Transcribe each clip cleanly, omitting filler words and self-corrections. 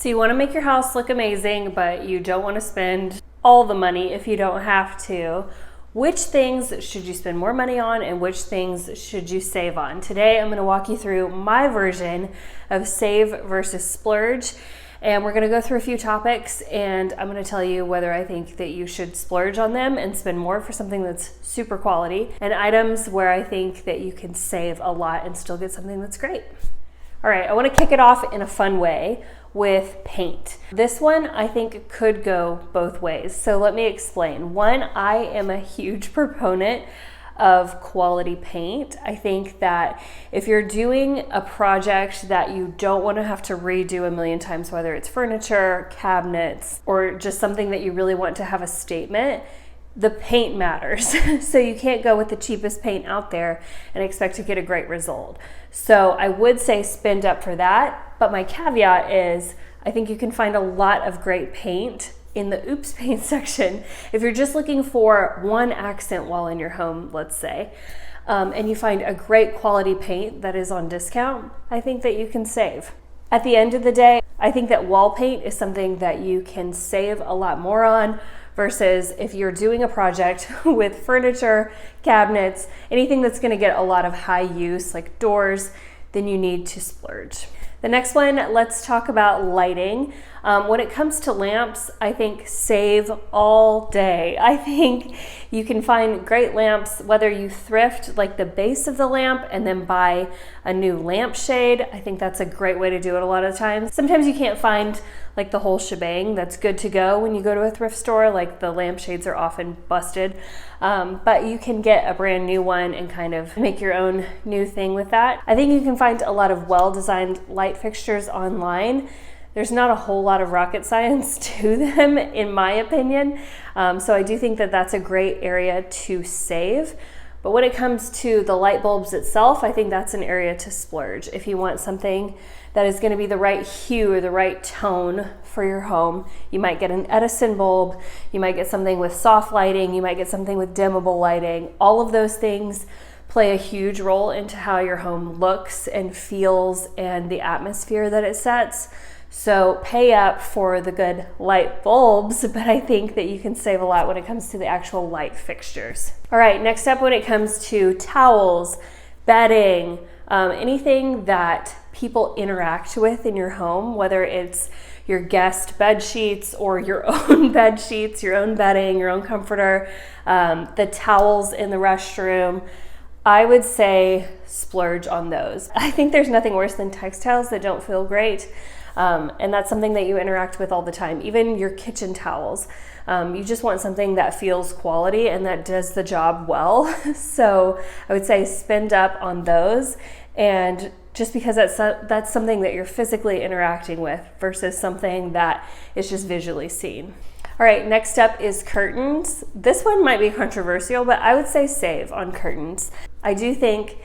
So you want to make your house look amazing, but you don't want to spend all the money if you don't have to. Which things should you spend more money on and which things should you save on? Today I'm going to walk you through my version of save versus splurge. And we're going to go through a few topics and I'm going to tell you whether I think that you should splurge on them and spend more for something that's super quality, and items where I think that you can save a lot and still get something that's great. All right, I want to kick it off in a fun way with paint. This one I think could go both ways. So let me explain. One, I am a huge proponent of quality paint. I think that if you're doing a project that you don't want to have to redo a million times, whether it's furniture, cabinets, or just something that you really want to have a statement, the paint matters. So you can't go with the cheapest paint out there and expect to get a great result. So I would say spend up for that, but my caveat is I think you can find a lot of great paint in the Oops Paint section. If you're just looking for one accent wall in your home, let's say, and you find a great quality paint that is on discount, I think that you can save. At the end of the day, I think that wall paint is something that you can save a lot more on versus if you're doing a project with furniture, cabinets, anything that's going to get a lot of high use like doors, then you need to splurge. The next one, let's talk about lighting. When it comes to lamps, I think save all day. I think you can find great lamps, whether you thrift like the base of the lamp and then buy a new lampshade. I think that's a great way to do it a lot of times. Sometimes you can't find like the whole shebang that's good to go when you go to a thrift store, like the lampshades are often busted. But you can get a brand new one and kind of make your own new thing with that. I think you can find a lot of well-designed light fixtures online. There's not a whole lot of rocket science to them, in my opinion. So I do think that that's a great area to save. But when it comes to the light bulbs itself, I think that's an area to splurge. If you want something that is going to be the right hue or the right tone for your home, you might get an Edison bulb, you might get something with soft lighting, you might get something with dimmable lighting. All of those things play a huge role into how your home looks and feels and the atmosphere that it sets. So pay up for the good light bulbs, but I think that you can save a lot when it comes to the actual light fixtures. All right, next up, when it comes to towels, bedding, anything that people interact with in your home, whether it's your guest bed sheets or your own bed sheets, your own bedding, your own comforter, the towels in the restroom, I would say splurge on those. I think there's nothing worse than textiles that don't feel great. And that's something that you interact with all the time. Even your kitchen towels. You just want something that feels quality and that does the job well. So I would say spend up on those, and just because that's something that you're physically interacting with versus something that is just visually seen. All right, next up is curtains. This one might be controversial, but I would say save on curtains. I do think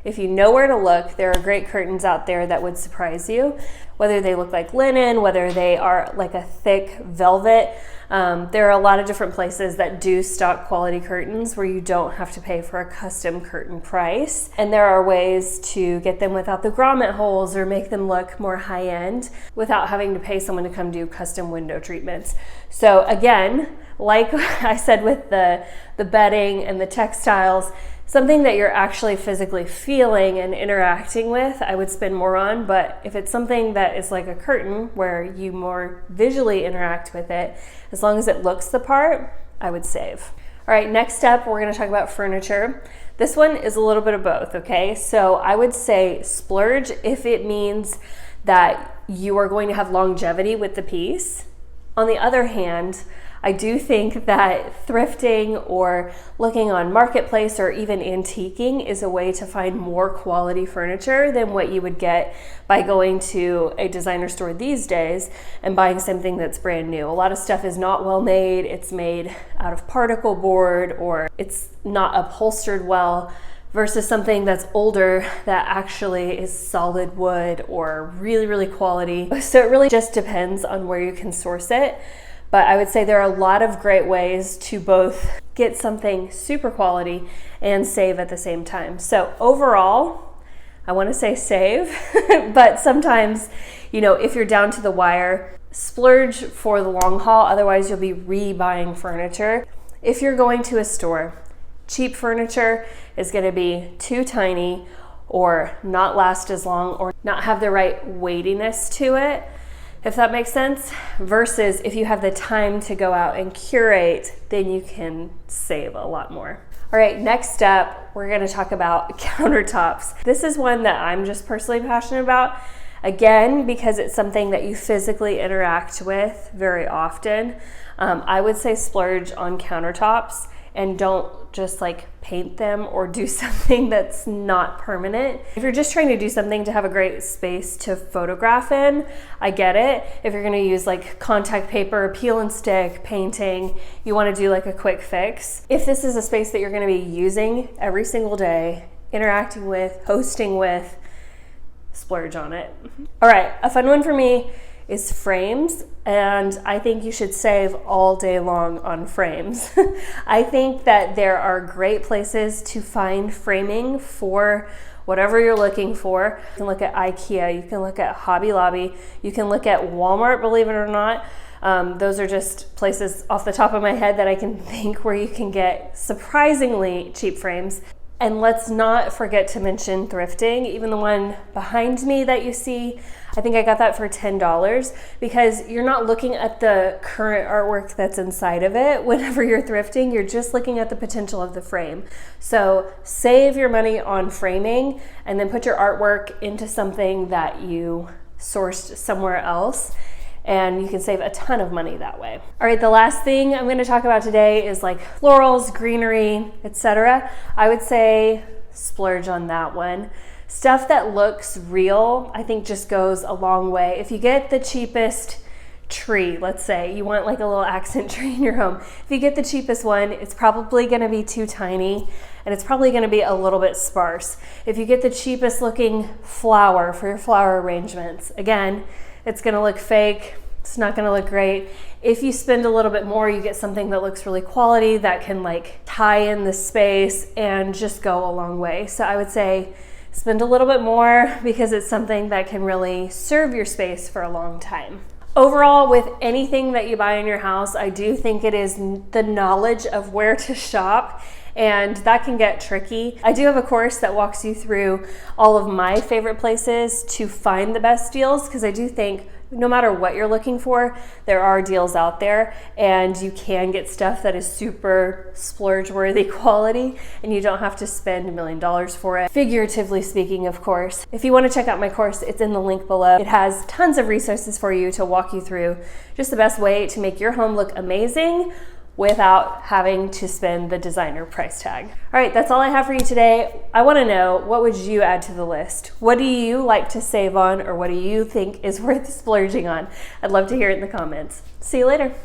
if you know where to look, there are great curtains out there that would surprise you, whether they look like linen, whether they are like a thick velvet. There are a lot of different places that do stock quality curtains where you don't have to pay for a custom curtain price. And there are ways to get them without the grommet holes or make them look more high end without having to pay someone to come do custom window treatments. So again, like I said with the bedding and the textiles, something that you're actually physically feeling and interacting with, I would spend more on. But if it's something that is like a curtain where you more visually interact with it, as long as it looks the part, I would save. All right, next up, we're gonna talk about furniture. This one is a little bit of both, okay? So I would say splurge if it means that you are going to have longevity with the piece. On the other hand, I do think that thrifting or looking on Marketplace or even antiquing is a way to find more quality furniture than what you would get by going to a designer store these days and buying something that's brand new. A lot of stuff is not well made, it's made out of particle board, or it's not upholstered well, versus something that's older that actually is solid wood or really, really quality. So it really just depends on where you can source it. But I would say there are a lot of great ways to both get something super quality and save at the same time. So overall, I want to say save, but sometimes you know, if you're down to the wire, splurge for the long haul, otherwise you'll be rebuying furniture. If you're going to a store, cheap furniture is going to be too tiny or not last as long or not have the right weightiness to it, if that makes sense, versus if you have the time to go out and curate, then you can save a lot more. All right, next up, we're gonna talk about countertops. This is one that I'm just personally passionate about. Again, because it's something that you physically interact with very often. I would say splurge on countertops and don't just like paint them or do something that's not permanent. If you're just trying to do something to have a great space to photograph in, I get it. If you're gonna use like contact paper, peel and stick, painting, you wanna do like a quick fix. If this is a space that you're gonna be using every single day, interacting with, hosting with, splurge on it. All right, a fun one for me is frames, and I think you should save all day long on frames. I think that there are great places to find framing for whatever you're looking for. You can look at IKEA, you can look at Hobby Lobby, you can look at Walmart, believe it or not. Those are just places off the top of my head that I can think where you can get surprisingly cheap frames. And let's not forget to mention thrifting. Even the one behind me that you see, I think I got that for $10 because you're not looking at the current artwork that's inside of it. Whenever you're thrifting, you're just looking at the potential of the frame. So save your money on framing and then put your artwork into something that you sourced somewhere else, and you can save a ton of money that way. All right, the last thing I'm gonna talk about today is like florals, greenery, etc. I would say splurge on that one. Stuff that looks real, I think just goes a long way. If you get the cheapest tree, let's say you want like a little accent tree in your home. If you get the cheapest one, it's probably gonna be too tiny and it's probably gonna be a little bit sparse. If you get the cheapest looking flower for your flower arrangements, again, it's gonna look fake, it's not gonna look great. If you spend a little bit more, you get something that looks really quality that can like tie in the space and just go a long way. So I would say spend a little bit more because it's something that can really serve your space for a long time. Overall, with anything that you buy in your house, I do think it is the knowledge of where to shop, and that can get tricky. I do have a course that walks you through all of my favorite places to find the best deals, because I do think no matter what you're looking for, there are deals out there, and you can get stuff that is super splurge-worthy quality, and you don't have to spend $1 million for it. Figuratively speaking, of course. If you want to check out my course, it's in the link below. It has tons of resources for you to walk you through just the best way to make your home look amazing without having to spend the designer price tag. All right, that's all I have for you today. I wanna know, what would you add to the list? What do you like to save on, or what do you think is worth splurging on? I'd love to hear it in the comments. See you later.